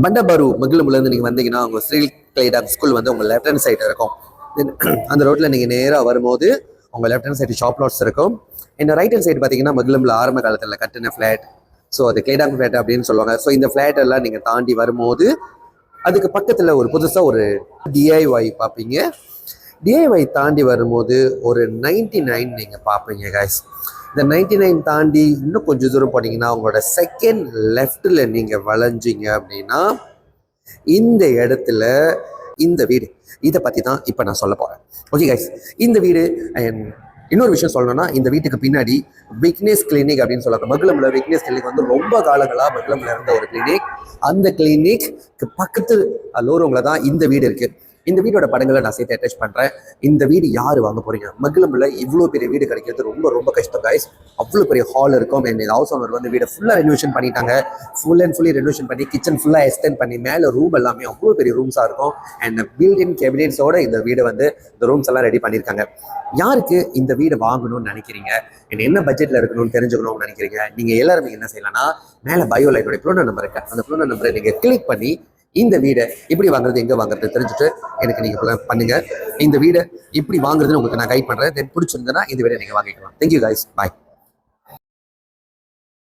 பண்டபாரு மகிழம்புலேருந்து நீங்கள் வந்தீங்கன்னா உங்கள் ஸ்ரீ கிளைடாக் ஸ்கூல் வந்து உங்கள் லெஃப்ட் ஹேண்ட் சைடு இருக்கும். அந்த ரோட்டில் நீங்கள் நேராக வரும்போது உங்கள் left hand side shop lots இருக்கும். இந்த ரைட் ஹேண்ட் சைடு பார்த்தீங்கன்னா மகிழம்புல ஆரம்ப காலத்தில் கட்டின ஃப்ளாட். ஸோ அது கிளைடாக் ஃப்ளாட் அப்படின்னு சொல்லுவாங்க. ஸோ இந்த ஃப்ளாட் எல்லாம் நீங்கள் தாண்டி வரும்போது அதுக்கு பக்கத்தில் ஒரு புதுசாக ஒரு டிஐஒய் பார்ப்பீங்க. டிஐஒய் தாண்டி வரும்போது ஒரு 99 நீங்கள் பார்ப்பீங்க கைஸ். இந்த 99 தாண்டி இன்னும் கொஞ்சம் தூரம் போனீங்கன்னா உங்களோட செகண்ட் லெஃப்டில் நீங்கள் வளைஞ்சிங்க அப்படின்னா இந்த இடத்துல இந்த வீடு, இதை பற்றி தான் இப்போ நான் சொல்ல போகிறேன். ஓகே கைஸ், இந்த வீடு இன்னொரு விஷயம் சொல்லணும்னா இந்த வீட்டுக்கு பின்னாடி விக்னேஷ் கிளினிக் அப்படின்னு சொல்லுவாங்க. மகிழம்புல விக்னேஷ் கிளினிக் வந்து ரொம்ப காலங்களாக மகிழம்புல இருந்த ஒரு கிளினிக். அந்த கிளினிக்கு பக்கத்து லோரூமில் தான் இந்த வீடு இருக்குது. இந்த வீடோட படங்களை நான் சேர்த்து அட்டாச் பண்ணுறேன். இந்த வீடு யார் வாங்க போகிறீங்க? மகிழம்புல இவ்வளோ பெரிய வீடு கிடைக்கிறது ரொம்ப ரொம்ப கஷ்டம் கைஸ். அவ்வளோ பெரிய ஹால் இருக்கும். அண்ட் இந்த ஹவுஸ் ஓனர் வந்து வீடை ஃபுல்லாக ரெனோவேஷன் பண்ணிட்டாங்க. ஃபுல் அண்ட் ஃபுல்லி ரெனோவேஷன் பண்ணி கிச்சன் ஃபுல்லாக எக்ஸ்டெண்ட் பண்ணி மேலே ரூம் எல்லாமே அவ்வளோ பெரிய ரூம்ஸாக இருக்கும். அண்ட் பில்ட்-இன் கேபினெட்ஸோட இந்த வீடை வந்து இந்த ரூம்ஸ் எல்லாம் ரெடி பண்ணியிருக்காங்க. யாருக்கு இந்த வீடு வாங்கணும்னு நினைக்கிறீங்க, என்ன பட்ஜெட்டில் இருக்கணும்னு தெரிஞ்சுக்கணும்னு நினைக்கிறீங்க, நீங்கள் எல்லாருமே என்ன செய்யலாம்னா மேலே பயோல என்னுடைய ப்ரோனோ நம்பர் இருக்கு. அந்த ப்ரோனோ நம்பரை நீங்கள் கிளிக் பண்ணி இந்த வீடை எப்படி வாங்குறது, எங்கே வாங்குறது தெரிஞ்சுட்டு எனக்கு நீங்கள் பண்ணுங்க. இந்த வீடை எப்படி வாங்குறதுன்னு உங்களுக்கு நான் கைட் பண்ணுறேன். தென் பிடிச்சிருந்தேன்னா இந்த வீடை நீங்கள் வாங்கிக்கலாம். தேங்க்யூ கைஸ், பாய்.